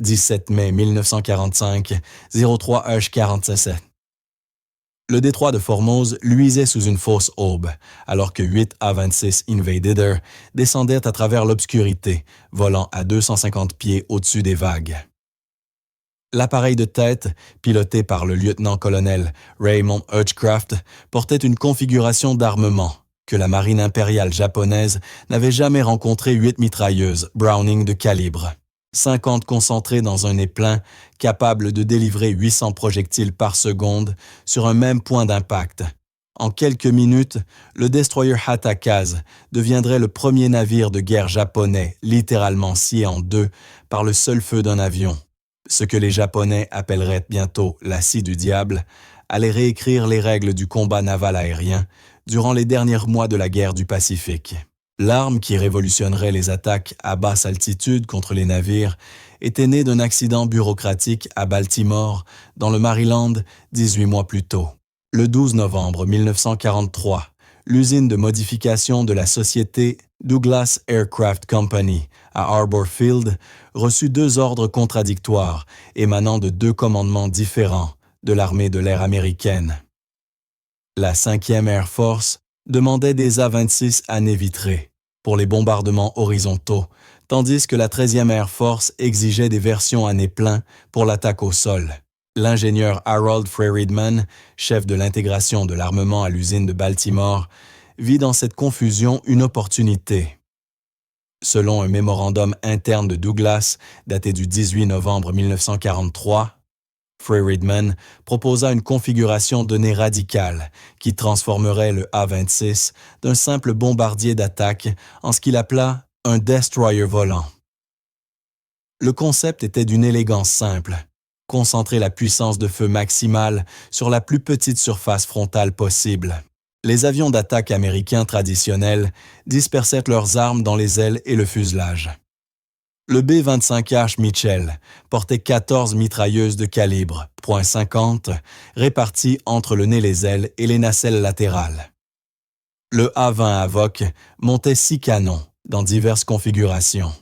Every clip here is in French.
17 mai 1945, 03h47. Le détroit de Formose luisait sous une fausse aube, alors que 8 A-26 Invader descendaient à travers l'obscurité, volant à 250 pieds au-dessus des vagues. L'appareil de tête, piloté par le lieutenant-colonel Raymond Hutchcraft, portait une configuration d'armement que la marine impériale japonaise n'avait jamais rencontré 8 mitrailleuses Browning de calibre. 50 concentrées dans un nez plein, capable de délivrer 800 projectiles par seconde sur un même point d'impact. En quelques minutes, le destroyer Hatakaz deviendrait le premier navire de guerre japonais littéralement scié en deux par le seul feu d'un avion. Ce que les Japonais appelleraient bientôt la scie du diable, allait réécrire les règles du combat naval aérien durant les derniers mois de la guerre du Pacifique. L'arme qui révolutionnerait les attaques à basse altitude contre les navires était née d'un accident bureaucratique à Baltimore, dans le Maryland, 18 mois plus tôt. Le 12 novembre 1943, l'usine de modification de la société Douglas Aircraft Company à Harbor Field reçut 2 ordres contradictoires émanant de 2 commandements différents de l'armée de l'air américaine. La 5e Air Force demandait des A-26 à nez vitré pour les bombardements horizontaux, tandis que la 13e Air Force exigeait des versions à nez plein pour l'attaque au sol. L'ingénieur Harold Freedman, chef de l'intégration de l'armement à l'usine de Baltimore, vit dans cette confusion une opportunité. Selon un mémorandum interne de Douglas, daté du 18 novembre 1943, Freedman proposa une configuration de nez radicale qui transformerait le A-26 d'un simple bombardier d'attaque en ce qu'il appela un destroyer volant. Le concept était d'une élégance simple, concentrer la puissance de feu maximale sur la plus petite surface frontale possible. Les avions d'attaque américains traditionnels dispersaient leurs armes dans les ailes et le fuselage. Le B-25H Mitchell portait 14 mitrailleuses de calibre .50 réparties entre le nez, les ailes et les nacelles latérales. Le A-20 Havoc montait 6 canons dans diverses configurations.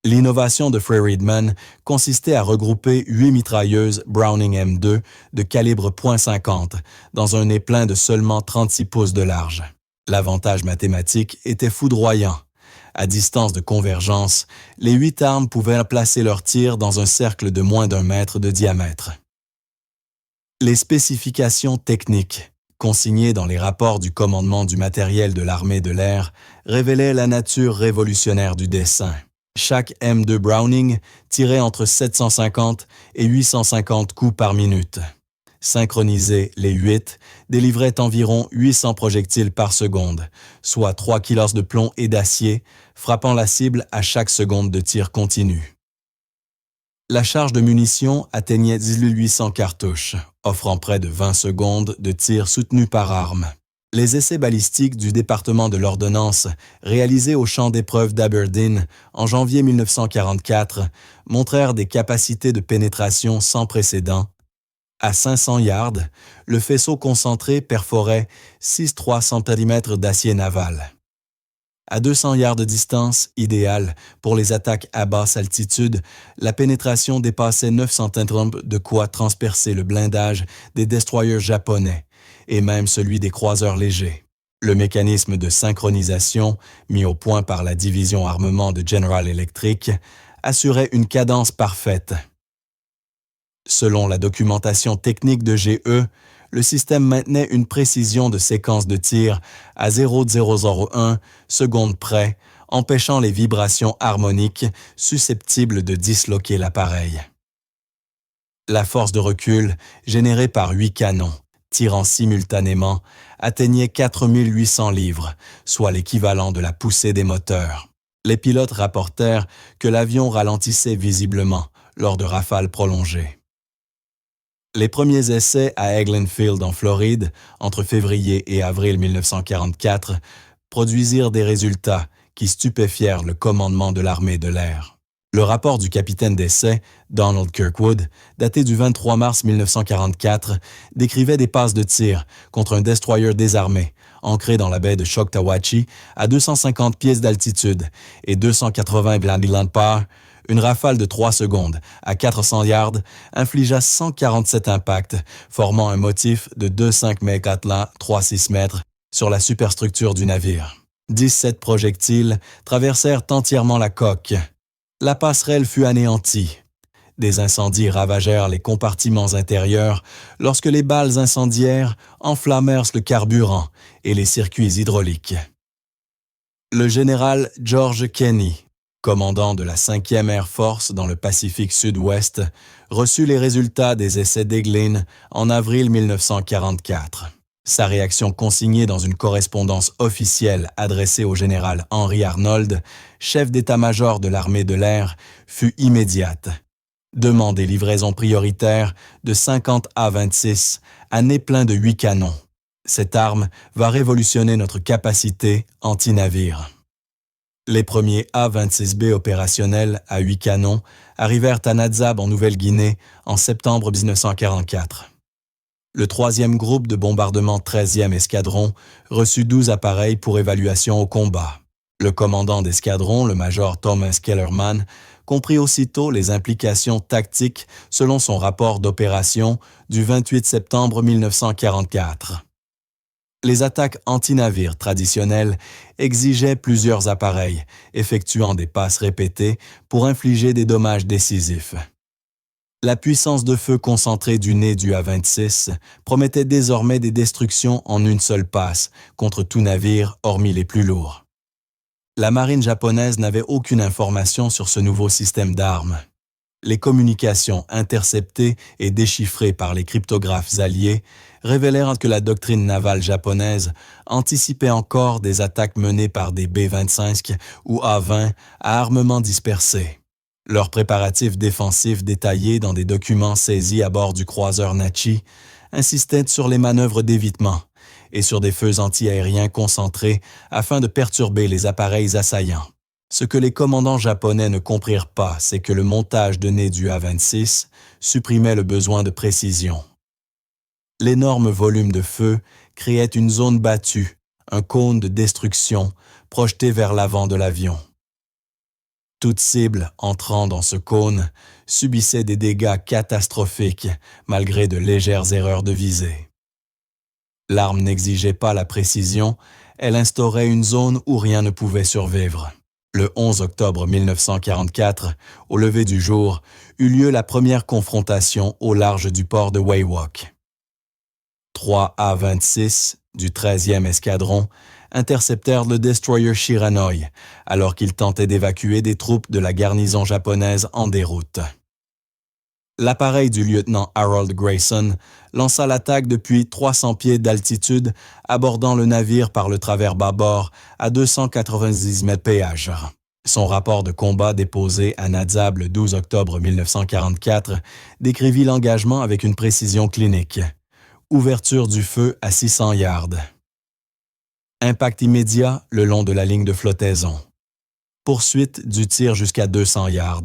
L'innovation de Freedman consistait à regrouper 8 mitrailleuses Browning M2 de calibre .50 dans un nez plein de seulement 36 pouces de large. L'avantage mathématique était foudroyant. À distance de convergence, les 8 armes pouvaient placer leurs tirs dans un cercle de moins d'1 mètre de diamètre. Les spécifications techniques, consignées dans les rapports du commandement du matériel de l'armée de l'air, révélaient la nature révolutionnaire du dessin. Chaque M2 Browning tirait entre 750 et 850 coups par minute. Synchronisés, les 8 délivraient environ 800 projectiles par seconde, soit 3 kilos de plomb et d'acier, frappant la cible à chaque seconde de tir continu. La charge de munitions atteignait 18 800 cartouches, offrant près de 20 secondes de tir soutenu par arme. Les essais balistiques du département de l'ordonnance, réalisés au champ d'épreuve d'Aberdeen en janvier 1944, montrèrent des capacités de pénétration sans précédent. À 500 yards, le faisceau concentré perforait 6,3 cm d'acier naval. À 200 yards de distance, idéale pour les attaques à basse altitude, la pénétration dépassait 9 cm, de quoi transpercer le blindage des destroyers japonais et même celui des croiseurs légers. Le mécanisme de synchronisation, mis au point par la division armement de General Electric, assurait une cadence parfaite. Selon la documentation technique de GE, le système maintenait une précision de séquence de tir à 0,001 secondes près, empêchant les vibrations harmoniques susceptibles de disloquer l'appareil. La force de recul, générée par 8 canons, tirant simultanément, atteignait 4800 livres, soit l'équivalent de la poussée des moteurs. Les pilotes rapportèrent que l'avion ralentissait visiblement lors de rafales prolongées. Les premiers essais à Eglin Field en Floride, entre février et avril 1944, produisirent des résultats qui stupéfièrent le commandement de l'armée de l'air. Le rapport du capitaine d'essai, Donald Kirkwood, daté du 23 mars 1944, décrivait des passes de tir contre un destroyer désarmé, ancré dans la baie de Choctawhatchee à 250 pieds d'altitude et 280 Glandiland par, Une rafale de 3 secondes, à 400 yards, infligea 147 impacts, formant un motif de 2,5 Mecatla, 3,6 mètres, sur la superstructure du navire. 17 projectiles traversèrent entièrement la coque. La passerelle fut anéantie. Des incendies ravagèrent les compartiments intérieurs lorsque les balles incendiaires enflammèrent le carburant et les circuits hydrauliques. Le général George Kenney, commandant de la 5e Air Force dans le Pacifique Sud-Ouest, reçut les résultats des essais d'Eglin en avril 1944. Sa réaction consignée dans une correspondance officielle adressée au général Henry Arnold, chef d'état-major de l'armée de l'air, fut immédiate. Demandez livraison prioritaire de 50 A-26 à nez plein de 8 canons. Cette arme va révolutionner notre capacité anti-navire. Les premiers A-26B opérationnels à 8 canons arrivèrent à Nadzab en Nouvelle-Guinée en septembre 1944. Le 3e groupe de bombardement 13e escadron reçut 12 appareils pour évaluation au combat. Le commandant d'escadron, le major Thomas Kellerman, comprit aussitôt les implications tactiques selon son rapport d'opération du 28 septembre 1944. Les attaques anti-navires traditionnelles exigeaient plusieurs appareils, effectuant des passes répétées pour infliger des dommages décisifs. La puissance de feu concentrée du nez du A-26 promettait désormais des destructions en une seule passe contre tout navire hormis les plus lourds. La marine japonaise n'avait aucune information sur ce nouveau système d'armes. Les communications interceptées et déchiffrées par les cryptographes alliés révélèrent que la doctrine navale japonaise anticipait encore des attaques menées par des B-25 ou A-20 à armement dispersé. Leurs préparatifs défensifs détaillés dans des documents saisis à bord du croiseur Nachi insistaient sur les manœuvres d'évitement et sur des feux antiaériens concentrés afin de perturber les appareils assaillants. Ce que les commandants japonais ne comprirent pas, c'est que le montage de nez du A-26 supprimait le besoin de précision. L'énorme volume de feu créait une zone battue, un cône de destruction projeté vers l'avant de l'avion. Toute cible entrant dans ce cône subissait des dégâts catastrophiques malgré de légères erreurs de visée. L'arme n'exigeait pas la précision, elle instaurait une zone où rien ne pouvait survivre. Le 11 octobre 1944, au lever du jour, eut lieu la première confrontation au large du port de Wewak. 3 A-26 du 13e escadron interceptèrent le destroyer Shiranui alors qu'il tentait d'évacuer des troupes de la garnison japonaise en déroute. L'appareil du lieutenant Harold Grayson lança l'attaque depuis 300 pieds d'altitude, abordant le navire par le travers bâbord à 290 mètres péage. Son rapport de combat déposé à Nadzab le 12 octobre 1944 décrivit l'engagement avec une précision clinique. Ouverture du feu à 600 yards. Impact immédiat le long de la ligne de flottaison. Poursuite du tir jusqu'à 200 yards.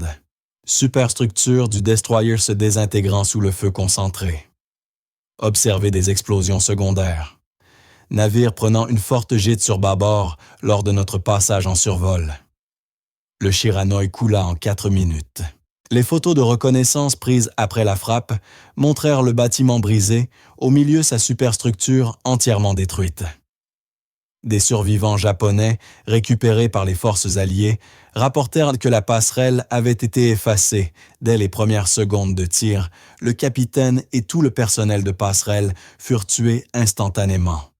Superstructure du destroyer se désintégrant sous le feu concentré. Observer des explosions secondaires. Navire prenant une forte gîte sur bâbord lors de notre passage en survol. Le Shiranui coula en 4 minutes. Les photos de reconnaissance prises après la frappe montrèrent le bâtiment brisé, au milieu sa superstructure entièrement détruite. Des survivants japonais, récupérés par les forces alliées, rapportèrent que la passerelle avait été effacée. Dès les premières secondes de tir, le capitaine et tout le personnel de passerelle furent tués instantanément.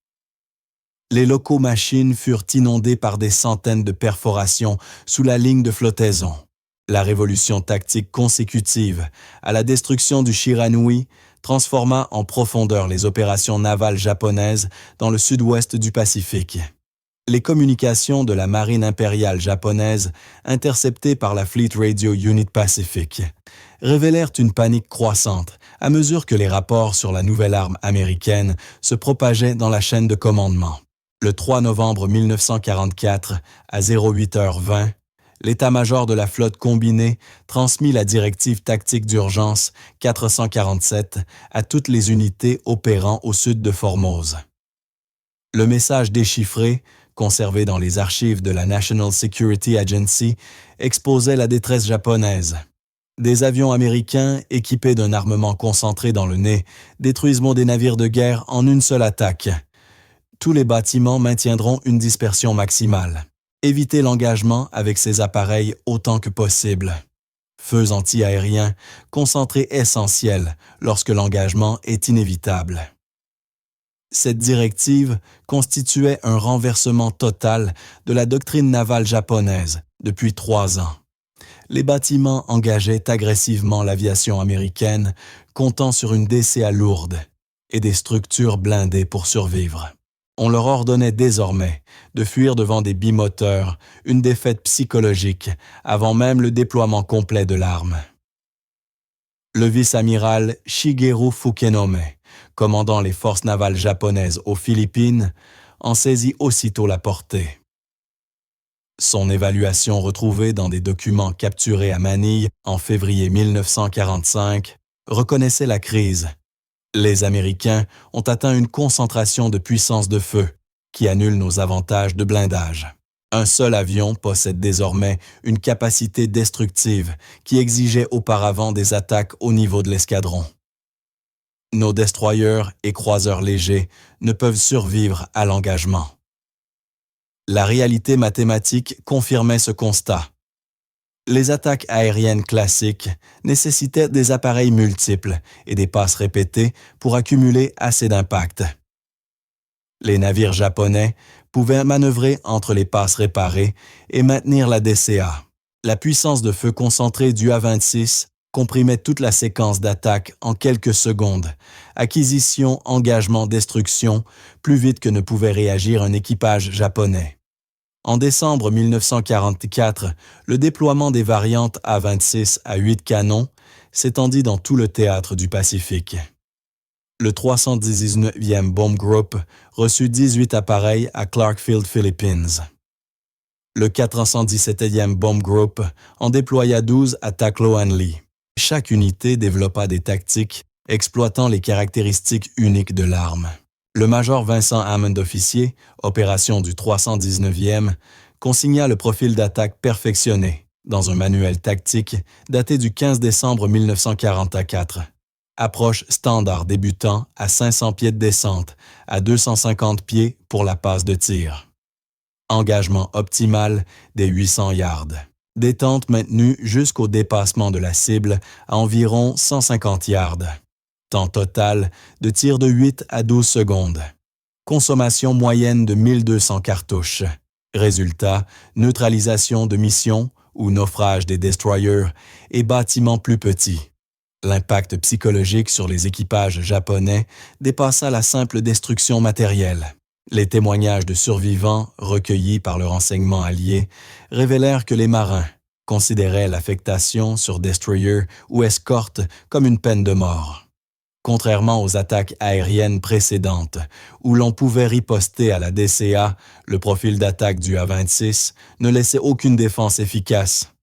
Les locaux-machines furent inondés par des centaines de perforations sous la ligne de flottaison. La révolution tactique consécutive à la destruction du Shiranui transforma en profondeur les opérations navales japonaises dans le sud-ouest du Pacifique. Les communications de la marine impériale japonaise, interceptées par la Fleet Radio Unit Pacific, révélèrent une panique croissante à mesure que les rapports sur la nouvelle arme américaine se propageaient dans la chaîne de commandement. Le 3 novembre 1944, à 08h20, l'état-major de la flotte combinée transmit la directive tactique d'urgence 447 à toutes les unités opérant au sud de Formose. Le message déchiffré conservé dans les archives de la National Security Agency, exposait la détresse japonaise. Des avions américains, équipés d'un armement concentré dans le nez, détruiseront des navires de guerre en une seule attaque. Tous les bâtiments maintiendront une dispersion maximale. Évitez l'engagement avec ces appareils autant que possible. Feux anti-aériens, concentrés essentiels lorsque l'engagement est inévitable. Cette directive constituait un renversement total de la doctrine navale japonaise depuis 3 ans. Les bâtiments engageaient agressivement l'aviation américaine, comptant sur une DCA lourde et des structures blindées pour survivre. On leur ordonnait désormais de fuir devant des bimoteurs, une défaite psychologique, avant même le déploiement complet de l'arme. Le vice-amiral Shigeru Fukenome, commandant les forces navales japonaises aux Philippines, en saisit aussitôt la portée. Son évaluation retrouvée dans des documents capturés à Manille en février 1945 reconnaissait la crise. Les Américains ont atteint une concentration de puissance de feu qui annule nos avantages de blindage. Un seul avion possède désormais une capacité destructive qui exigeait auparavant des attaques au niveau de l'escadron. Nos destroyers et croiseurs légers ne peuvent survivre à l'engagement. La réalité mathématique confirmait ce constat. Les attaques aériennes classiques nécessitaient des appareils multiples et des passes répétées pour accumuler assez d'impact. Les navires japonais pouvaient manœuvrer entre les passes réparées et maintenir la DCA. La puissance de feu concentrée du A-26 comprimait toute la séquence d'attaque en quelques secondes. Acquisition, engagement, destruction, plus vite que ne pouvait réagir un équipage japonais. En décembre 1944, le déploiement des variantes A-26 à 8 canons s'étendit dans tout le théâtre du Pacifique. Le 319e Bomb Group reçut 18 appareils à Clarkfield, Philippines. Le 417e Bomb Group en déploya 12 à Tacloban-Lee. Chaque unité développa des tactiques exploitant les caractéristiques uniques de l'arme. Le major Vincent Hammond officier, opération du 319e, consigna le profil d'attaque perfectionné dans un manuel tactique daté du 15 décembre 1944. Approche standard débutant à 500 pieds de descente, à 250 pieds pour la passe de tir. Engagement optimal des 800 yards. Détente maintenue jusqu'au dépassement de la cible à environ 150 yards. Temps total de tir de 8 à 12 secondes. Consommation moyenne de 1200 cartouches. Résultat, neutralisation de mission ou naufrage des destroyers et bâtiments plus petits. L'impact psychologique sur les équipages japonais dépassa la simple destruction matérielle. Les témoignages de survivants recueillis par le renseignement allié révélèrent que les marins considéraient l'affectation sur destroyer ou escorte comme une peine de mort. Contrairement aux attaques aériennes précédentes, où l'on pouvait riposter à la DCA, le profil d'attaque du A-26 ne laissait aucune défense efficace.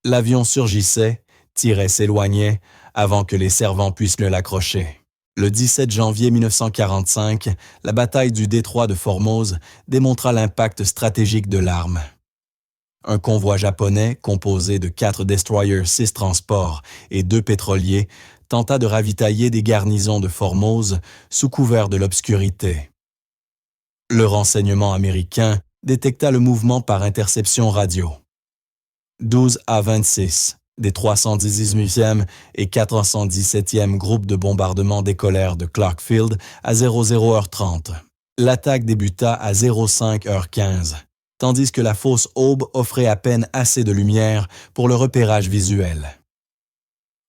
L'avion surgissait, tirait, s'éloignait, avant que les servants puissent le l'accrocher. Le 17 janvier 1945, la bataille du détroit de Formose démontra l'impact stratégique de l'arme. Un convoi japonais, composé de 4 destroyers, 6 transports et 2 pétroliers, tenta de ravitailler des garnisons de Formose sous couvert de l'obscurité. Le renseignement américain détecta le mouvement par interception radio. 12 A-26, des 318e et 417e groupes de bombardement décollèrent de Clarkfield à 00h30. L'attaque débuta à 05h15, tandis que la fausse aube offrait à peine assez de lumière pour le repérage visuel.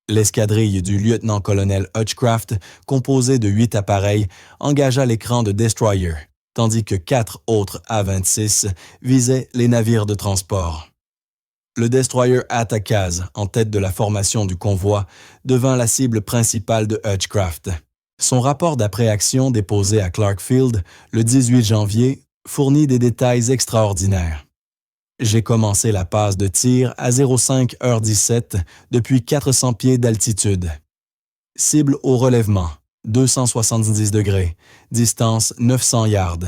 L'escadrille du lieutenant-colonel Hutchcraft, composée de 8 appareils, engagea l'écran de destroyer, tandis que 4 autres A-26 visaient les navires de transport. Le destroyer Attacaz, en tête de la formation du convoi, devint la cible principale de Hutchcraft. Son rapport d'après-action déposé à Clarkfield le 18 janvier fournit des détails extraordinaires. J'ai commencé la passe de tir à 05h17 depuis 400 pieds d'altitude. Cible au relèvement, 270 degrés, distance 900 yards.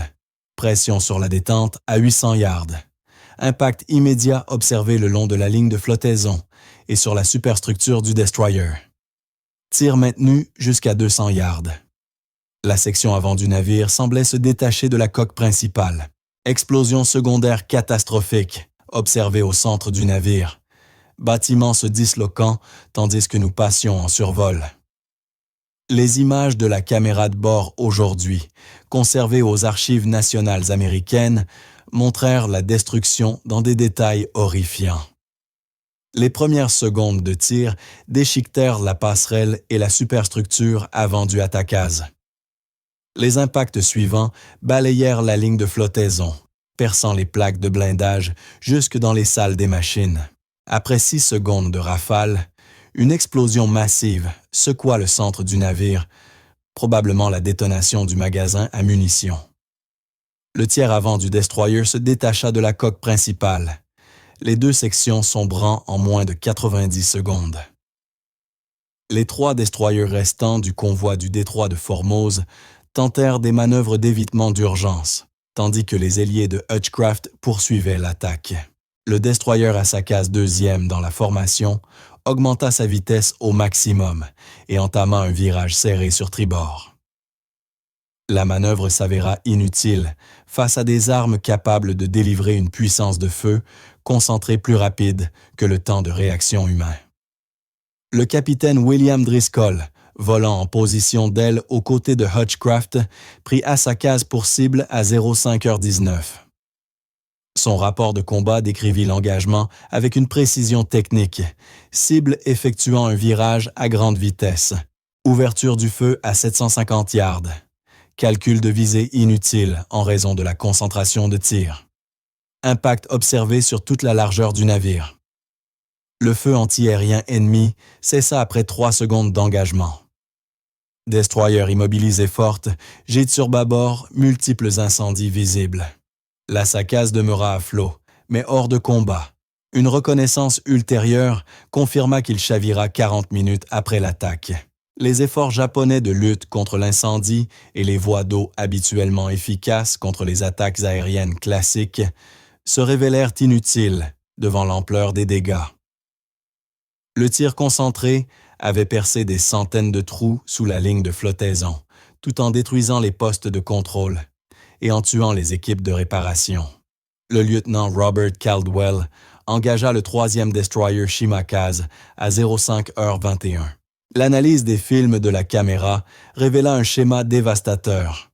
pression sur la détente à 800 yards. Impact immédiat observé le long de la ligne de flottaison et sur la superstructure du destroyer. Tir maintenu jusqu'à 200 yards. La section avant du navire semblait se détacher de la coque principale. Explosion secondaire catastrophique, observée au centre du navire. Bâtiment se disloquant tandis que nous passions en survol. Les images de la caméra de bord aujourd'hui, conservées aux Archives nationales américaines, montrèrent la destruction dans des détails horrifiants. Les premières secondes de tir déchiquetèrent la passerelle et la superstructure avant du attaquage. Les impacts suivants balayèrent la ligne de flottaison, perçant les plaques de blindage jusque dans les salles des machines. Après 6 secondes de rafale, une explosion massive secoua le centre du navire, probablement la détonation du magasin à munitions. Le tiers avant du destroyer se détacha de la coque principale, les 2 sections sombrant en moins de 90 secondes. Les 3 destroyers restants du convoi du détroit de Formose tentèrent des manœuvres d'évitement d'urgence, tandis que les ailiers de Hutchcraft poursuivaient l'attaque. Le destroyer à sa case 2e dans la formation augmenta sa vitesse au maximum et entama un virage serré sur tribord. La manœuvre s'avéra inutile face à des armes capables de délivrer une puissance de feu concentrée plus rapide que le temps de réaction humain. Le capitaine William Driscoll, volant en position d'aile aux côtés de Hutchcraft, prit à sa case pour cible à 05h19. Son rapport de combat décrivit l'engagement avec une précision technique, cible effectuant un virage à grande vitesse, ouverture du feu à 750 yards, calcul de visée inutile en raison de la concentration de tir, impact observé sur toute la largeur du navire. Le feu antiaérien ennemi cessa après 3 secondes d'engagement. Destroyer immobilisé forte, gîte sur bâbord, multiples incendies visibles. La saccase demeura à flot, mais hors de combat. Une reconnaissance ultérieure confirma qu'il chavira 40 minutes après l'attaque. Les efforts japonais de lutte contre l'incendie et les voies d'eau habituellement efficaces contre les attaques aériennes classiques se révélèrent inutiles devant l'ampleur des dégâts. Le tir concentré avait percé des centaines de trous sous la ligne de flottaison, tout en détruisant les postes de contrôle et en tuant les équipes de réparation. Le lieutenant Robert Caldwell engagea le 3e destroyer Shimakaze à 05h21. L'analyse des films de la caméra révéla un schéma dévastateur.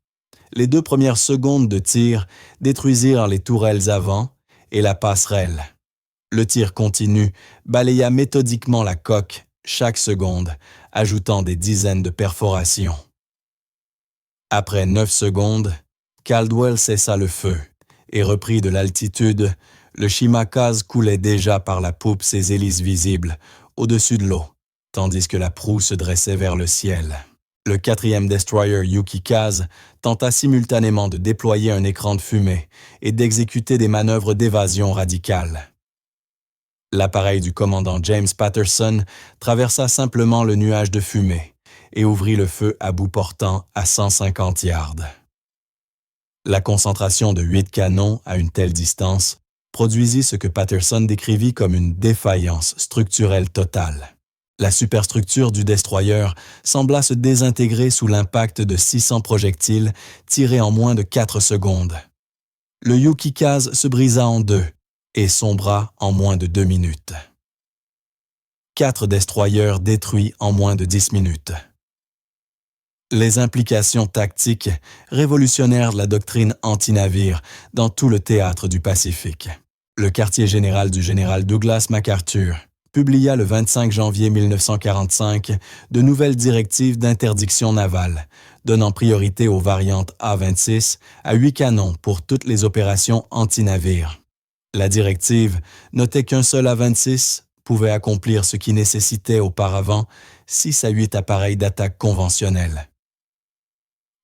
Les 2 premières secondes de tir détruisirent les tourelles avant et la passerelle. Le tir continu balaya méthodiquement la coque chaque seconde, ajoutant des dizaines de perforations. Après 9 secondes, Caldwell cessa le feu et reprit de l'altitude. Le Shimakaze coulait déjà par la poupe ses hélices visibles, au-dessus de l'eau, tandis que la proue se dressait vers le ciel. Le 4e destroyer Yukikaze tenta simultanément de déployer un écran de fumée et d'exécuter des manœuvres d'évasion radicales. L'appareil du commandant James Patterson traversa simplement le nuage de fumée et ouvrit le feu à bout portant à 150 yards. La concentration de 8 canons à une telle distance produisit ce que Patterson décrivit comme une défaillance structurelle totale. La superstructure du destroyer sembla se désintégrer sous l'impact de 600 projectiles tirés en moins de 4 secondes. Le Yukikaze se brisa en 2 et sombra en moins de 2 minutes. 4 destroyers détruits en moins de 10 minutes. Les implications tactiques révolutionnèrent la doctrine anti-navire dans tout le théâtre du Pacifique. Le quartier général du général Douglas MacArthur publia le 25 janvier 1945 de nouvelles directives d'interdiction navale, donnant priorité aux variantes A-26 à 8 canons pour toutes les opérations anti-navires. La directive notait qu'un seul A-26 pouvait accomplir ce qui nécessitait auparavant 6 à 8 appareils d'attaque conventionnels.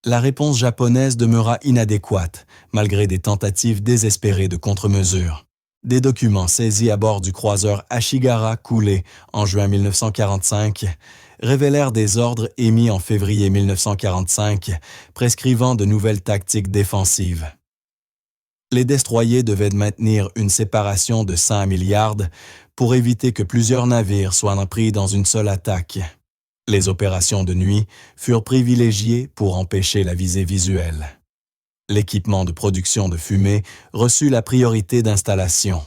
La réponse japonaise demeura inadéquate, malgré des tentatives désespérées de contre-mesures. Des documents saisis à bord du croiseur Ashigara coulé en juin 1945 révélèrent des ordres émis en février 1945 prescrivant de nouvelles tactiques défensives. Les destroyers devaient maintenir une séparation de 100 milliards pour éviter que plusieurs navires soient pris dans une seule attaque. Les opérations de nuit furent privilégiées pour empêcher la visée visuelle. L'équipement de production de fumée reçut la priorité d'installation.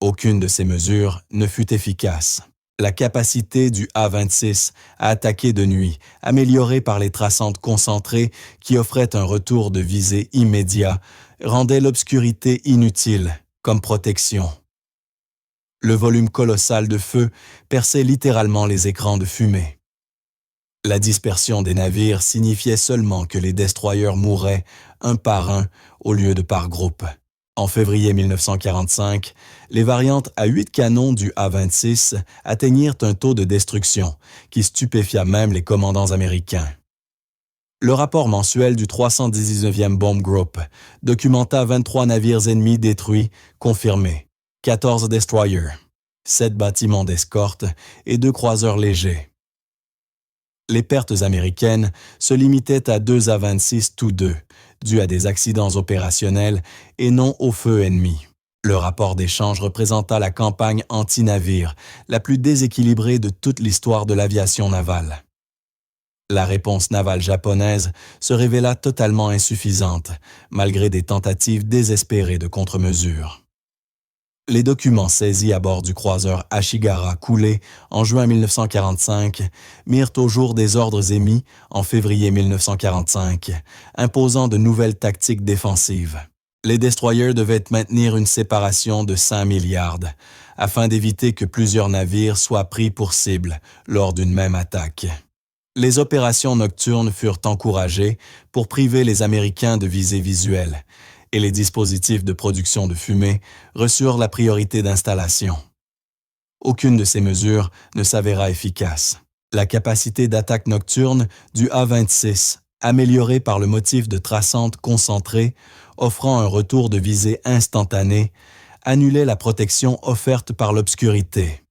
Aucune de ces mesures ne fut efficace. La capacité du A-26 à attaquer de nuit, améliorée par les traçantes concentrées qui offraient un retour de visée immédiat, rendait l'obscurité inutile comme protection. Le volume colossal de feu perçait littéralement les écrans de fumée. La dispersion des navires signifiait seulement que les destroyers mouraient un par un au lieu de par groupe. En février 1945, les variantes à 8 canons du A-26 atteignirent un taux de destruction qui stupéfia même les commandants américains. Le rapport mensuel du 319e Bomb Group documenta 23 navires ennemis détruits, confirmés, 14 destroyers, 7 bâtiments d'escorte et 2 croiseurs légers. Les pertes américaines se limitaient à 2 A-26 tous deux, dus à des accidents opérationnels et non au feu ennemi. Le rapport d'échange représenta la campagne anti-navire la plus déséquilibrée de toute l'histoire de l'aviation navale. La réponse navale japonaise se révéla totalement insuffisante, malgré des tentatives désespérées de contre-mesures. Les documents saisis à bord du croiseur Ashigara coulé en juin 1945 mirent au jour des ordres émis en février 1945, imposant de nouvelles tactiques défensives. Les destroyers devaient maintenir une séparation de 100 milliards afin d'éviter que plusieurs navires soient pris pour cible lors d'une même attaque. Les opérations nocturnes furent encouragées pour priver les Américains de visée visuelle, et les dispositifs de production de fumée reçurent la priorité d'installation. Aucune de ces mesures ne s'avéra efficace. La capacité d'attaque nocturne du A-26, améliorée par le motif de traçante concentrée, offrant un retour de visée instantané, annulait la protection offerte par l'obscurité.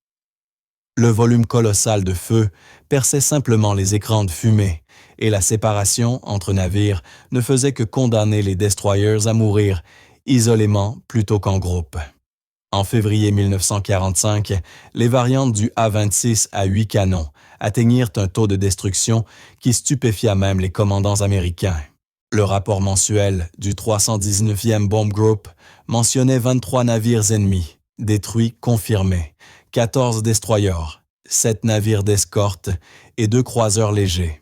Le volume colossal de feu perçait simplement les écrans de fumée, et la séparation entre navires ne faisait que condamner les destroyers à mourir isolément plutôt qu'en groupe. En février 1945, les variantes du A-26 à 8 canons atteignirent un taux de destruction qui stupéfia même les commandants américains. Le rapport mensuel du 319e Bomb Group mentionnait 23 navires ennemis, détruits confirmés, 14 destroyers, 7 navires d'escorte et 2 croiseurs légers.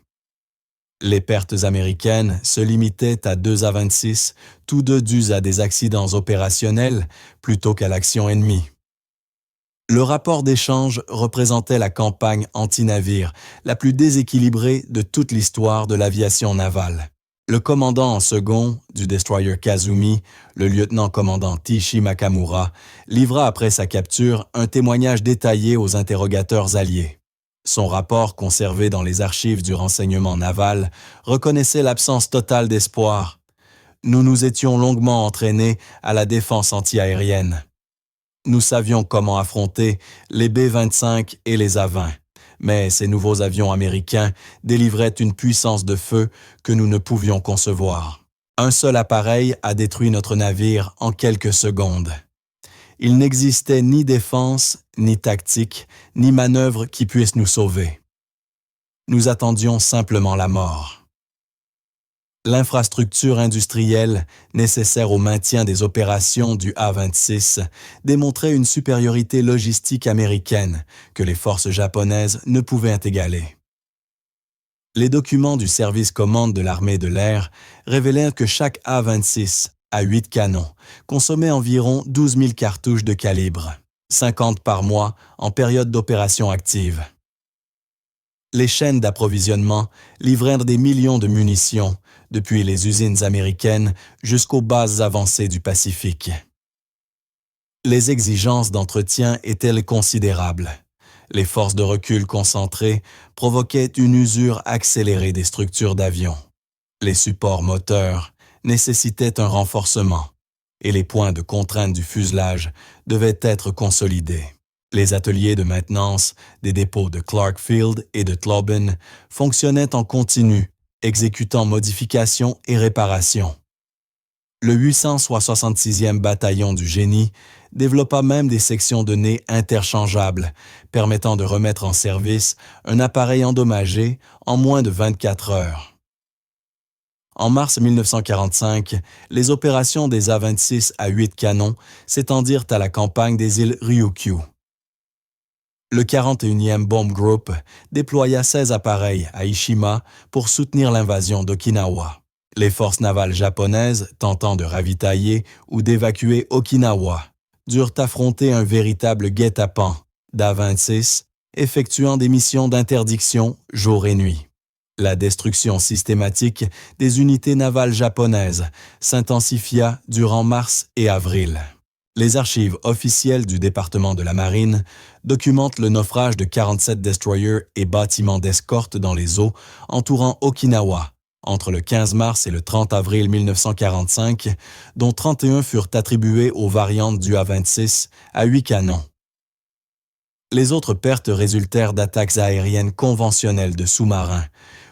Les pertes américaines se limitaient à 2 A-26, tous deux dus à des accidents opérationnels plutôt qu'à l'action ennemie. Le rapport d'échange représentait la campagne anti-navire la plus déséquilibrée de toute l'histoire de l'aviation navale. Le commandant en second du destroyer Kazumi, le lieutenant-commandant Tishi Makamura, livra après sa capture un témoignage détaillé aux interrogateurs alliés. Son rapport, conservé dans les archives du renseignement naval, reconnaissait l'absence totale d'espoir. Nous nous étions longuement entraînés à la défense antiaérienne. Nous savions comment affronter les B-25 et les A-20. Mais ces nouveaux avions américains délivraient une puissance de feu que nous ne pouvions concevoir. Un seul appareil a détruit notre navire en quelques secondes. Il n'existait ni défense, ni tactique, ni manœuvre qui puisse nous sauver. Nous attendions simplement la mort. L'infrastructure industrielle nécessaire au maintien des opérations du A-26 démontrait une supériorité logistique américaine que les forces japonaises ne pouvaient égaler. Les documents du service commande de l'armée de l'air révélaient que chaque A-26 à 8 canons consommait environ 12 000 cartouches de calibre, 50 par mois en période d'opération active. Les chaînes d'approvisionnement livrèrent des millions de munitions depuis les usines américaines jusqu'aux bases avancées du Pacifique. Les exigences d'entretien étaient considérables. Les forces de recul concentrées provoquaient une usure accélérée des structures d'avions. Les supports moteurs nécessitaient un renforcement et les points de contrainte du fuselage devaient être consolidés. Les ateliers de maintenance des dépôts de Clark Field et de Tloben fonctionnaient en continu, exécutant modifications et réparations. Le 866e bataillon du génie développa même des sections de nez interchangeables, permettant de remettre en service un appareil endommagé en moins de 24 heures. En mars 1945, les opérations des A-26 à 8 canons s'étendirent à la campagne des îles Ryukyu. Le 41e Bomb Group déploya 16 appareils à Ishima pour soutenir l'invasion d'Okinawa. Les forces navales japonaises, tentant de ravitailler ou d'évacuer Okinawa, durent affronter un véritable guet-apens d'A-26, effectuant des missions d'interdiction jour et nuit. La destruction systématique des unités navales japonaises s'intensifia durant mars et avril. Les archives officielles du département de la Marine documentent le naufrage de 47 destroyers et bâtiments d'escorte dans les eaux entourant Okinawa entre le 15 mars et le 30 avril 1945, dont 31 furent attribués aux variantes du A-26 à 8 canons. Les autres pertes résultèrent d'attaques aériennes conventionnelles de sous-marins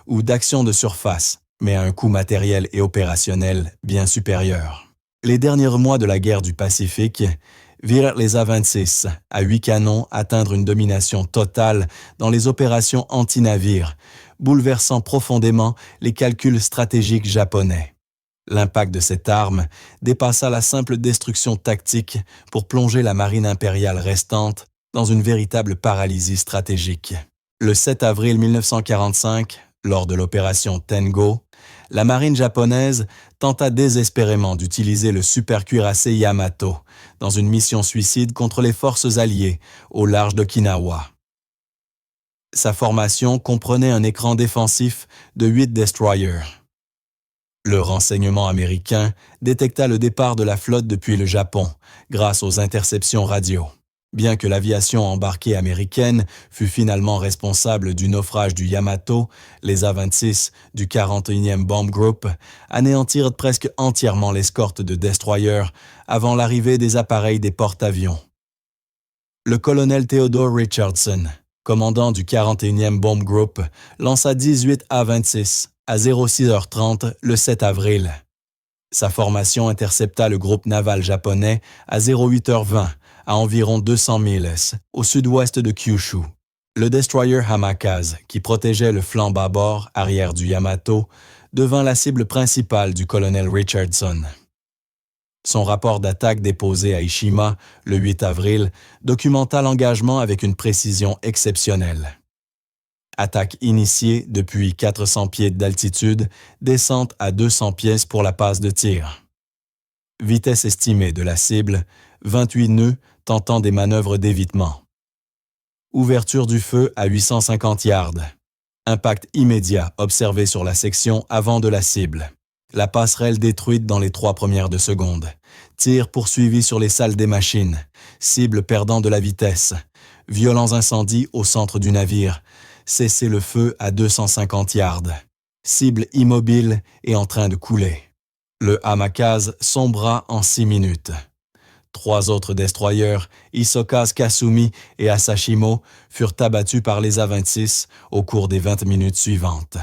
ou d'actions de surface, mais à un coût matériel et opérationnel bien supérieur. Les derniers mois de la guerre du Pacifique virent les A-26 à 8 canons atteindre une domination totale dans les opérations anti-navires, bouleversant profondément les calculs stratégiques japonais. L'impact de cette arme dépassa la simple destruction tactique pour plonger la marine impériale restante dans une véritable paralysie stratégique. Le 7 avril 1945, lors de l'opération Tengo, la marine japonaise tenta désespérément d'utiliser le supercuirassé Yamato dans une mission suicide contre les forces alliées au large d'Okinawa. Sa formation comprenait un écran défensif de 8 destroyers. Le renseignement américain détecta le départ de la flotte depuis le Japon grâce aux interceptions radio. Bien que l'aviation embarquée américaine fût finalement responsable du naufrage du Yamato, les A-26 du 41e Bomb Group anéantirent presque entièrement l'escorte de destroyers avant l'arrivée des appareils des porte-avions. Le colonel Theodore Richardson, commandant du 41e Bomb Group, lança 18 A-26 à 06h30 le 7 avril. Sa formation intercepta le groupe naval japonais à 08h20 à environ 200 milles au sud-ouest de Kyushu. Le destroyer Hamakaze, qui protégeait le flanc bâbord arrière du Yamato, devint la cible principale du colonel Richardson. Son rapport d'attaque déposé à Ishima le 8 avril documenta l'engagement avec une précision exceptionnelle. Attaque initiée depuis 400 pieds d'altitude, descente à 200 pieds pour la passe de tir. Vitesse estimée de la cible, 28 nœuds tentant des manœuvres d'évitement. Ouverture du feu à 850 yards. Impact immédiat observé sur la section avant de la cible. La passerelle détruite dans les 3 premières de seconde. Tir poursuivi sur les salles des machines. Cible perdant de la vitesse. Violents incendies au centre du navire. Cessez le feu à 250 yards. Cible immobile et en train de couler. Le Hamakaze sombra en 6 minutes. 3 autres destroyers, Isokaze Kasumi et Asashimo, furent abattus par les A-26 au cours des 20 minutes suivantes.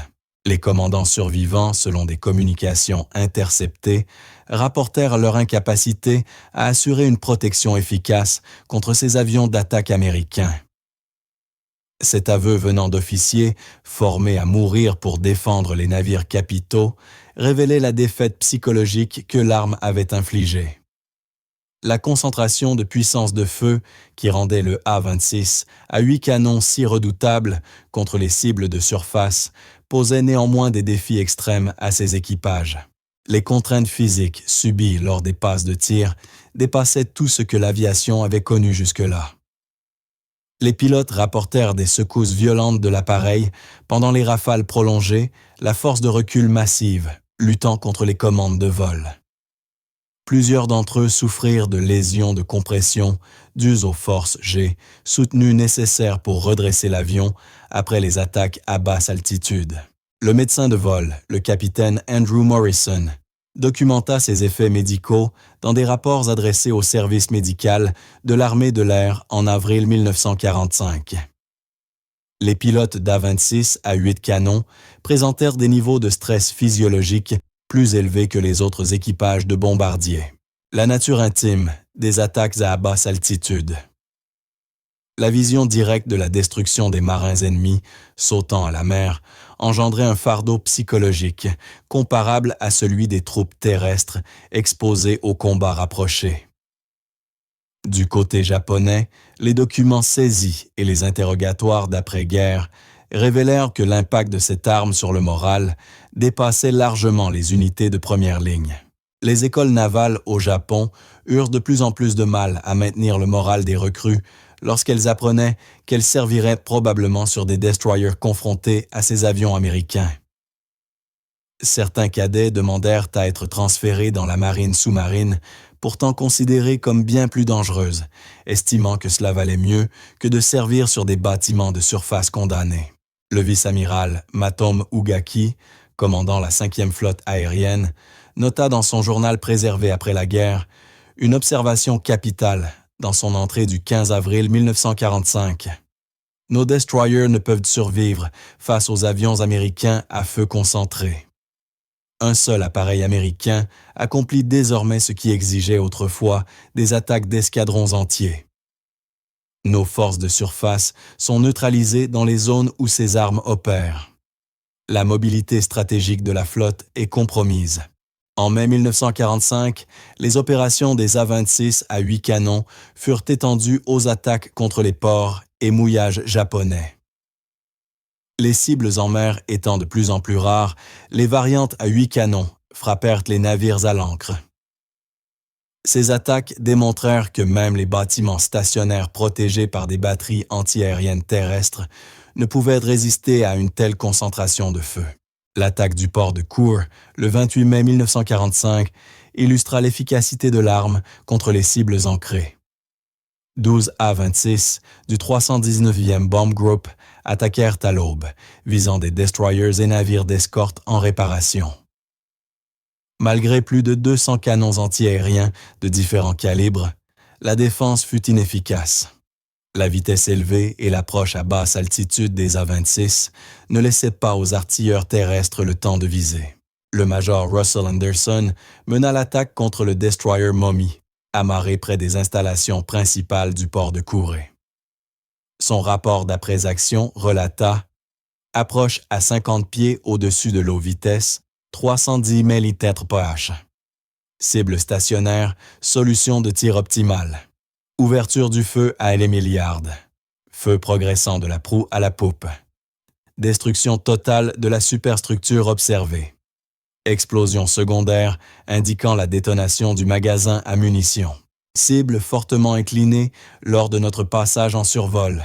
Les commandants survivants, selon des communications interceptées, rapportèrent leur incapacité à assurer une protection efficace contre ces avions d'attaque américains. Cet aveu venant d'officiers formés à mourir pour défendre les navires capitaux révélait la défaite psychologique que l'arme avait infligée. La concentration de puissance de feu qui rendait le A-26 à 8 canons si redoutable contre les cibles de surface posait néanmoins des défis extrêmes à ses équipages. Les contraintes physiques subies lors des passes de tir dépassaient tout ce que l'aviation avait connu jusque-là. Les pilotes rapportèrent des secousses violentes de l'appareil pendant les rafales prolongées, la force de recul massive, luttant contre les commandes de vol. Plusieurs d'entre eux souffrirent de lésions de compression dues aux forces G, soutenues nécessaires pour redresser l'avion après les attaques à basse altitude. Le médecin de vol, le capitaine Andrew Morrison, documenta ses effets médicaux dans des rapports adressés au service médical de l'armée de l'air en avril 1945. Les pilotes d'A-26 à 8 canons présentèrent des niveaux de stress physiologique plus élevé que les autres équipages de bombardiers. La nature intime des attaques à basse altitude. La vision directe de la destruction des marins ennemis sautant à la mer engendrait un fardeau psychologique comparable à celui des troupes terrestres exposées aux combats rapprochés. Du côté japonais, les documents saisis et les interrogatoires d'après-guerre révélèrent que l'impact de cette arme sur le moral dépassait largement les unités de première ligne. Les écoles navales au Japon eurent de plus en plus de mal à maintenir le moral des recrues lorsqu'elles apprenaient qu'elles serviraient probablement sur des destroyers confrontés à ces avions américains. Certains cadets demandèrent à être transférés dans la marine sous-marine, pourtant considérée comme bien plus dangereuse, estimant que cela valait mieux que de servir sur des bâtiments de surface condamnés. Le vice-amiral Matomo Ugaki, commandant la 5e flotte aérienne, nota dans son journal préservé après la guerre une observation capitale dans son entrée du 15 avril 1945. Nos destroyers ne peuvent survivre face aux avions américains à feu concentré. Un seul appareil américain accomplit désormais ce qui exigeait autrefois des attaques d'escadrons entiers. Nos forces de surface sont neutralisées dans les zones où ces armes opèrent. La mobilité stratégique de la flotte est compromise. En mai 1945, les opérations des A-26 à 8 canons furent étendues aux attaques contre les ports et mouillages japonais. Les cibles en mer étant de plus en plus rares, les variantes à 8 canons frappèrent les navires à l'ancre. Ces attaques démontrèrent que même les bâtiments stationnaires protégés par des batteries antiaériennes terrestres ne pouvaient résister à une telle concentration de feu. L'attaque du port de Kure, le 28 mai 1945, illustra l'efficacité de l'arme contre les cibles ancrées. 12 A-26 du 319e Bomb Group attaquèrent à l'aube, visant des destroyers et navires d'escorte en réparation. Malgré plus de 200 canons antiaériens de différents calibres, la défense fut inefficace. La vitesse élevée et l'approche à basse altitude des A-26 ne laissaient pas aux artilleurs terrestres le temps de viser. Le major Russell Anderson mena l'attaque contre le destroyer Mommy, amarré près des installations principales du port de Kure. Son rapport d'après-action relata « Approche à 50 pieds au-dessus de l'eau vitesse, 310 ml/h. Cible stationnaire, solution de tir optimale. Ouverture du feu à l'hémiliarde. Feu progressant de la proue à la poupe. Destruction totale de la superstructure observée. Explosion secondaire indiquant la détonation du magasin à munitions. Cible fortement inclinée lors de notre passage en survol. »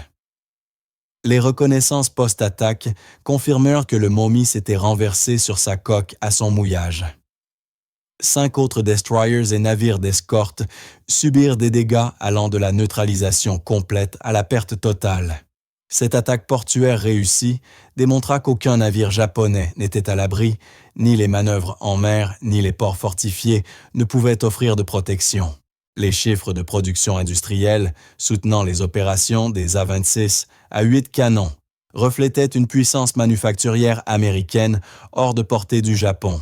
Les reconnaissances post-attaque confirmèrent que le Mommy s'était renversé sur sa coque à son mouillage. 5 autres destroyers et navires d'escorte subirent des dégâts allant de la neutralisation complète à la perte totale. Cette attaque portuaire réussie démontra qu'aucun navire japonais n'était à l'abri, ni les manœuvres en mer ni les ports fortifiés ne pouvaient offrir de protection. Les chiffres de production industrielle soutenant les opérations des A-26 à 8 canons reflétaient une puissance manufacturière américaine hors de portée du Japon.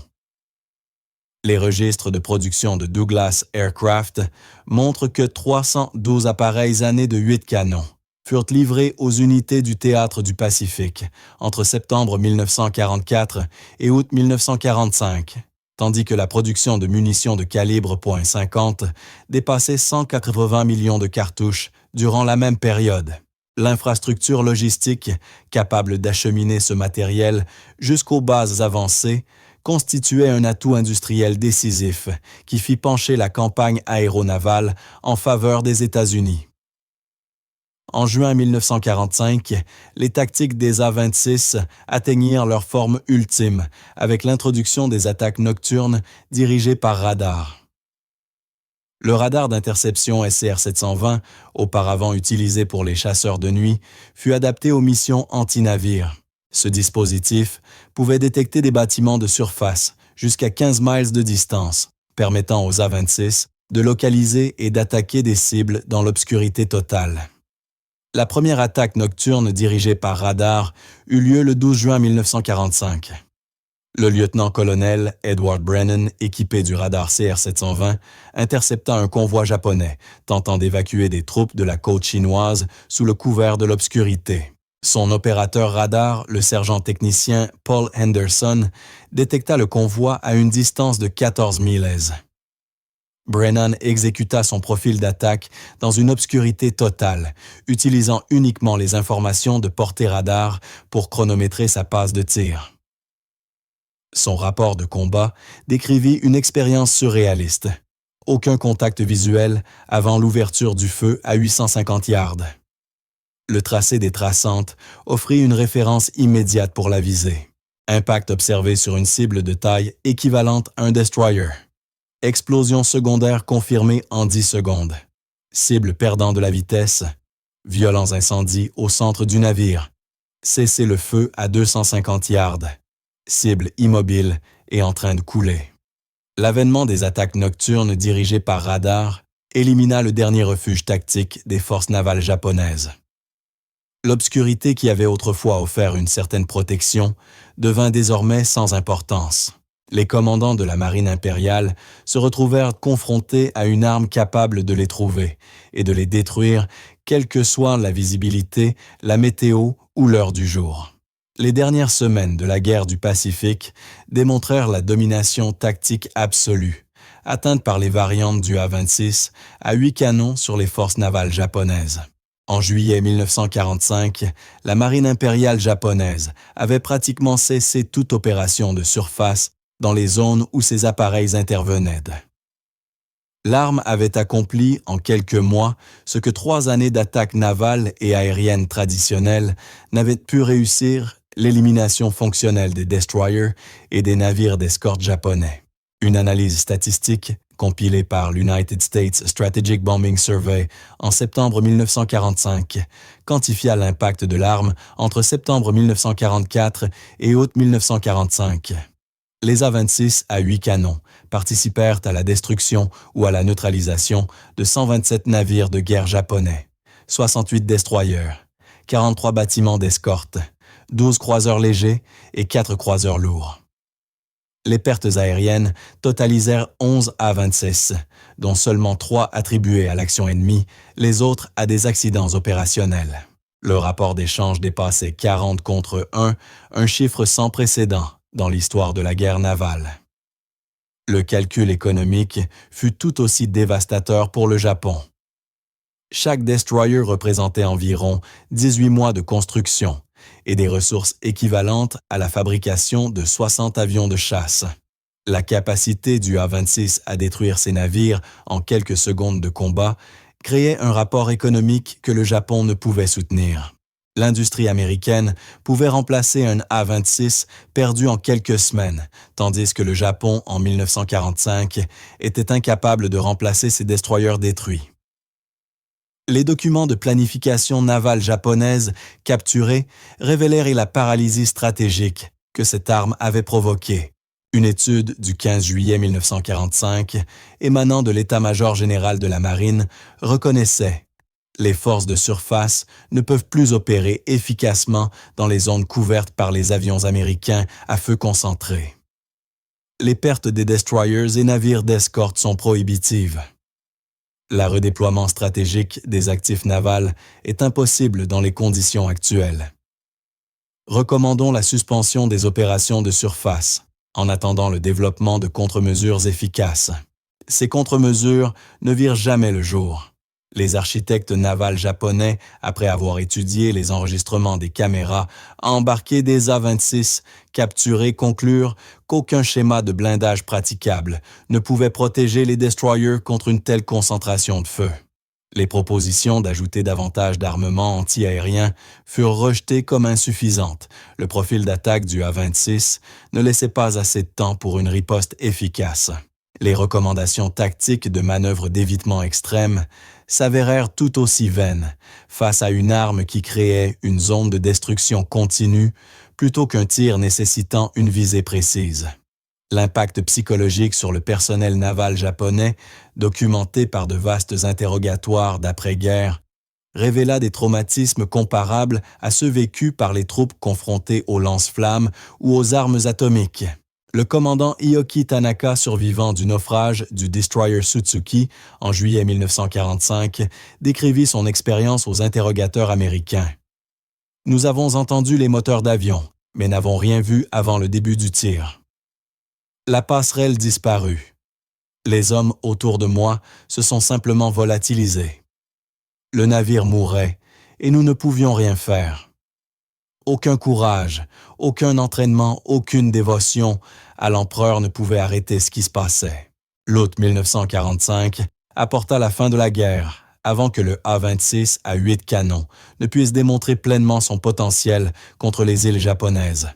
Les registres de production de Douglas Aircraft montrent que 312 appareils annés de 8 canons furent livrés aux unités du Théâtre du Pacifique entre septembre 1944 et août 1945, tandis que la production de munitions de calibre .50 dépassait 180 millions de cartouches durant la même période. L'infrastructure logistique, capable d'acheminer ce matériel jusqu'aux bases avancées, constituait un atout industriel décisif qui fit pencher la campagne aéronavale en faveur des États-Unis. En juin 1945, les tactiques des A-26 atteignirent leur forme ultime avec l'introduction des attaques nocturnes dirigées par radar. Le radar d'interception SCR-720, auparavant utilisé pour les chasseurs de nuit, fut adapté aux missions anti-navires. Ce dispositif pouvait détecter des bâtiments de surface jusqu'à 15 miles de distance, permettant aux A-26 de localiser et d'attaquer des cibles dans l'obscurité totale. La première attaque nocturne dirigée par radar eut lieu le 12 juin 1945. Le lieutenant-colonel Edward Brennan, équipé du radar CR-720, intercepta un convoi japonais, tentant d'évacuer des troupes de la côte chinoise sous le couvert de l'obscurité. Son opérateur radar, le sergent technicien Paul Henderson, détecta le convoi à une distance de 14 milles. Brennan exécuta son profil d'attaque dans une obscurité totale, utilisant uniquement les informations de portée radar pour chronométrer sa passe de tir. Son rapport de combat décrivit une expérience surréaliste. Aucun contact visuel avant l'ouverture du feu à 850 yards. Le tracé des traçantes offrit une référence immédiate pour la visée. Impact observé sur une cible de taille équivalente à un destroyer. Explosion secondaire confirmée en 10 secondes. Cible perdant de la vitesse. Violents incendies au centre du navire. Cessez le feu à 250 yards. Cible immobile et en train de couler. L'avènement des attaques nocturnes dirigées par radar élimina le dernier refuge tactique des forces navales japonaises. L'obscurité qui avait autrefois offert une certaine protection devint désormais sans importance. Les commandants de la marine impériale se retrouvèrent confrontés à une arme capable de les trouver et de les détruire, quelle que soit la visibilité, la météo ou l'heure du jour. Les dernières semaines de la guerre du Pacifique démontrèrent la domination tactique absolue, atteinte par les variantes du A-26 à 8 canons sur les forces navales japonaises. En juillet 1945, la marine impériale japonaise avait pratiquement cessé toute opération de surface dans les zones où ces appareils intervenaient. L'arme avait accompli en quelques mois ce que 3 années d'attaques navales et aériennes traditionnelles n'avaient pu réussir, l'élimination fonctionnelle des destroyers et des navires d'escorte japonais. Une analyse statistique compilée par l'United States Strategic Bombing Survey en septembre 1945 quantifia l'impact de l'arme entre septembre 1944 et août 1945. Les A-26 à 8 canons participèrent à la destruction ou à la neutralisation de 127 navires de guerre japonais, 68 destroyers, 43 bâtiments d'escorte, 12 croiseurs légers et 4 croiseurs lourds. Les pertes aériennes totalisèrent 11 A-26, dont seulement 3 attribués à l'action ennemie, les autres à des accidents opérationnels. Le rapport d'échange dépassait 40 contre 1, un chiffre sans précédent dans l'histoire de la guerre navale. Le calcul économique fut tout aussi dévastateur pour le Japon. Chaque destroyer représentait environ 18 mois de construction et des ressources équivalentes à la fabrication de 60 avions de chasse. La capacité du A-26 à détruire ces navires en quelques secondes de combat créait un rapport économique que le Japon ne pouvait soutenir. L'industrie américaine pouvait remplacer un A-26 perdu en quelques semaines, tandis que le Japon, en 1945, était incapable de remplacer ses destroyers détruits. Les documents de planification navale japonaise capturés révélèrent la paralysie stratégique que cette arme avait provoquée. Une étude du 15 juillet 1945, émanant de l'état-major général de la marine, reconnaissait les forces de surface ne peuvent plus opérer efficacement dans les zones couvertes par les avions américains à feu concentré. Les pertes des destroyers et navires d'escorte sont prohibitives. Le redéploiement stratégique des actifs navals est impossible dans les conditions actuelles. Recommandons la suspension des opérations de surface, en attendant le développement de contre-mesures efficaces. Ces contre-mesures ne virent jamais le jour. Les architectes navals japonais, après avoir étudié les enregistrements des caméras embarquées des A-26 capturés, conclurent qu'aucun schéma de blindage praticable ne pouvait protéger les destroyers contre une telle concentration de feu. Les propositions d'ajouter davantage d'armement anti-aérien furent rejetées comme insuffisantes. Le profil d'attaque du A-26 ne laissait pas assez de temps pour une riposte efficace. Les recommandations tactiques de manœuvres d'évitement extrêmes s'avérèrent tout aussi vaines face à une arme qui créait une zone de destruction continue plutôt qu'un tir nécessitant une visée précise. L'impact psychologique sur le personnel naval japonais, documenté par de vastes interrogatoires d'après-guerre, révéla des traumatismes comparables à ceux vécus par les troupes confrontées aux lance-flammes ou aux armes atomiques. Le commandant Ioki Tanaka, survivant du naufrage du destroyer Sutsuki en juillet 1945, décrivit son expérience aux interrogateurs américains. « Nous avons entendu les moteurs d'avion, mais n'avons rien vu avant le début du tir. La passerelle disparut. Les hommes autour de moi se sont simplement volatilisés. Le navire mourait et nous ne pouvions rien faire. Aucun courage, aucun entraînement, aucune dévotion à l'empereur ne pouvait arrêter ce qui se passait. L'août 1945 apporta la fin de la guerre, avant que le A-26 à 8 canons ne puisse démontrer pleinement son potentiel contre les îles japonaises.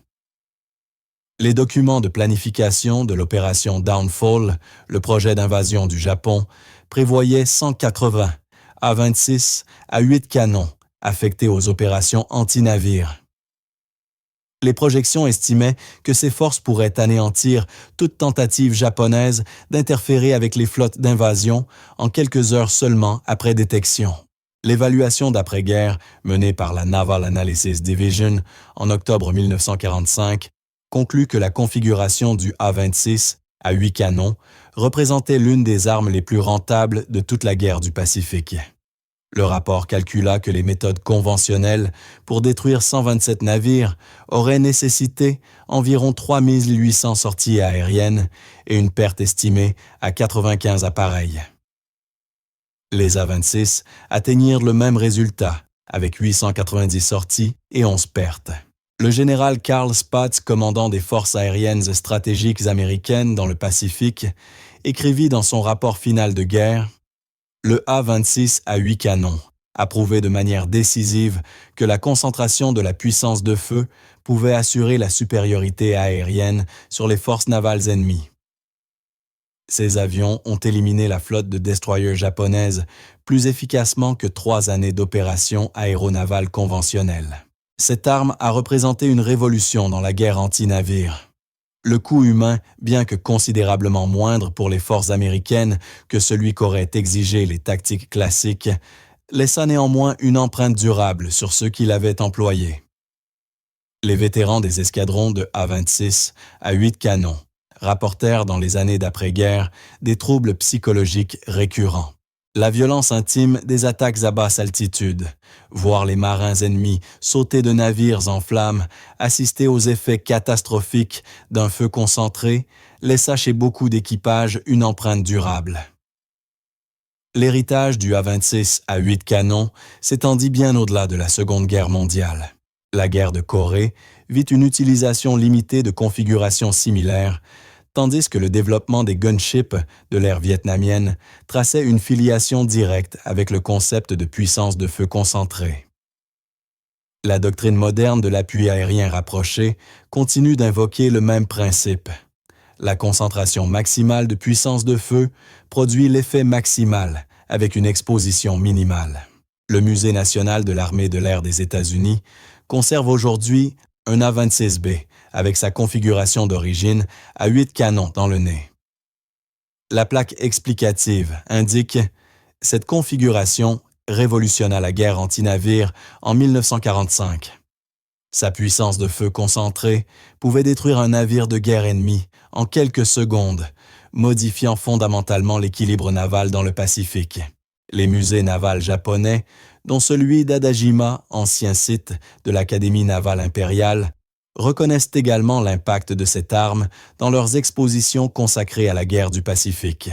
Les documents de planification de l'opération Downfall, le projet d'invasion du Japon, prévoyaient 180 A-26 à 8 canons affectés aux opérations anti-navires. Les projections estimaient que ces forces pourraient anéantir toute tentative japonaise d'interférer avec les flottes d'invasion en quelques heures seulement après détection. L'évaluation d'après-guerre menée par la Naval Analysis Division en octobre 1945 conclut que la configuration du A-26 à 8 canons représentait l'une des armes les plus rentables de toute la guerre du Pacifique. Le rapport calcula que les méthodes conventionnelles pour détruire 127 navires auraient nécessité environ 3800 sorties aériennes et une perte estimée à 95 appareils. Les A-26 atteignirent le même résultat, avec 890 sorties et 11 pertes. Le général Carl Spaatz, commandant des forces aériennes stratégiques américaines dans le Pacifique, écrivit dans son rapport final de guerre: le A-26 à 8 canons a prouvé de manière décisive que la concentration de la puissance de feu pouvait assurer la supériorité aérienne sur les forces navales ennemies. Ces avions ont éliminé la flotte de destroyers japonaises plus efficacement que 3 années d'opérations aéronavales conventionnelles. Cette arme a représenté une révolution dans la guerre anti-navire. Le coût humain, bien que considérablement moindre pour les forces américaines que celui qu'auraient exigé les tactiques classiques, laissa néanmoins une empreinte durable sur ceux qui l'avaient employé. Les vétérans des escadrons de A-26 à 8 canons rapportèrent dans les années d'après-guerre des troubles psychologiques récurrents. La violence intime des attaques à basse altitude, voir les marins ennemis sauter de navires en flammes, assister aux effets catastrophiques d'un feu concentré, laissa chez beaucoup d'équipages une empreinte durable. L'héritage du A-26 à 8 canons s'étendit bien au-delà de la Seconde Guerre mondiale. La guerre de Corée vit une utilisation limitée de configurations similaires, tandis que le développement des gunships de l'ère vietnamienne traçait une filiation directe avec le concept de puissance de feu concentrée. La doctrine moderne de l'appui aérien rapproché continue d'invoquer le même principe. La concentration maximale de puissance de feu produit l'effet maximal avec une exposition minimale. Le Musée national de l'armée de l'air des États-Unis conserve aujourd'hui un A-26B avec sa configuration d'origine à 8 canons dans le nez. La plaque explicative indique « Cette configuration révolutionna la guerre anti-navire en 1945. Sa puissance de feu concentrée pouvait détruire un navire de guerre ennemi en quelques secondes, modifiant fondamentalement l'équilibre naval dans le Pacifique. Les musées navals japonais, dont celui d'Adajima, ancien site de l'Académie navale impériale, reconnaissent également l'impact de cette arme dans leurs expositions consacrées à la guerre du Pacifique.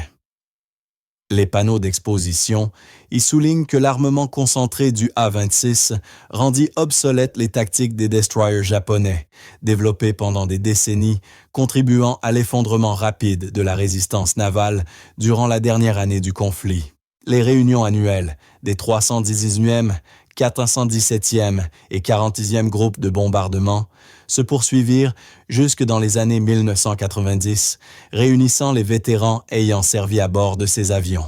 Les panneaux d'exposition y soulignent que l'armement concentré du A-26 rendit obsolètes les tactiques des destroyers japonais, développés pendant des décennies, contribuant à l'effondrement rapide de la résistance navale durant la dernière année du conflit. Les réunions annuelles des 318e, 417e et 40e groupes de bombardement se poursuivirent jusque dans les années 1990, réunissant les vétérans ayant servi à bord de ces avions.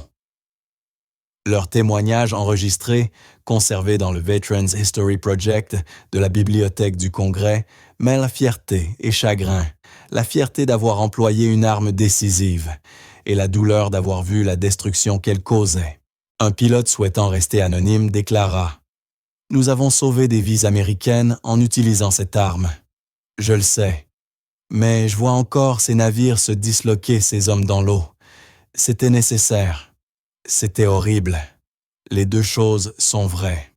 Leurs témoignages enregistrés, conservés dans le Veterans History Project de la Bibliothèque du Congrès, mêlent fierté et chagrin, la fierté d'avoir employé une arme décisive et la douleur d'avoir vu la destruction qu'elle causait. Un pilote souhaitant rester anonyme déclara « Nous avons sauvé des vies américaines en utilisant cette arme. Je le sais. Mais je vois encore ces navires se disloquer ces hommes dans l'eau. C'était nécessaire. C'était horrible. Les deux choses sont vraies. »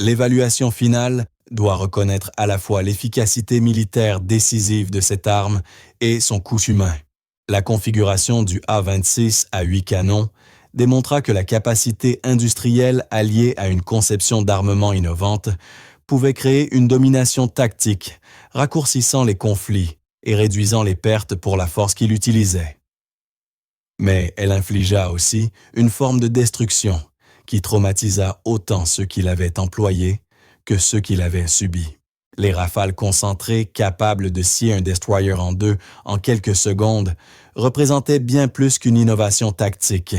L'évaluation finale doit reconnaître à la fois l'efficacité militaire décisive de cette arme et son coût humain. La configuration du A-26 à 8 canons démontra que la capacité industrielle alliée à une conception d'armement innovante pouvait créer une domination tactique, raccourcissant les conflits et réduisant les pertes pour la force qui l'utilisait. Mais elle infligea aussi une forme de destruction qui traumatisa autant ceux qui l'avaient employée que ceux qui l'avaient subi. Les rafales concentrées capables de scier un destroyer en deux en quelques secondes représentaient bien plus qu'une innovation tactique.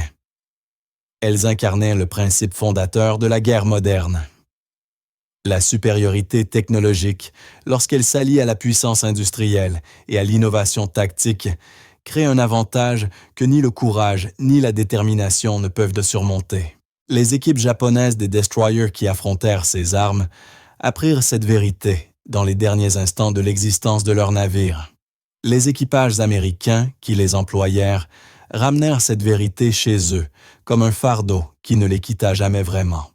Elles incarnaient le principe fondateur de la guerre moderne. La supériorité technologique, lorsqu'elle s'allie à la puissance industrielle et à l'innovation tactique, crée un avantage que ni le courage ni la détermination ne peuvent surmonter. Les équipes japonaises des destroyers qui affrontèrent ces armes apprirent cette vérité dans les derniers instants de l'existence de leurs navires. Les équipages américains qui les employèrent ramenèrent cette vérité chez eux comme un fardeau qui ne les quitta jamais vraiment.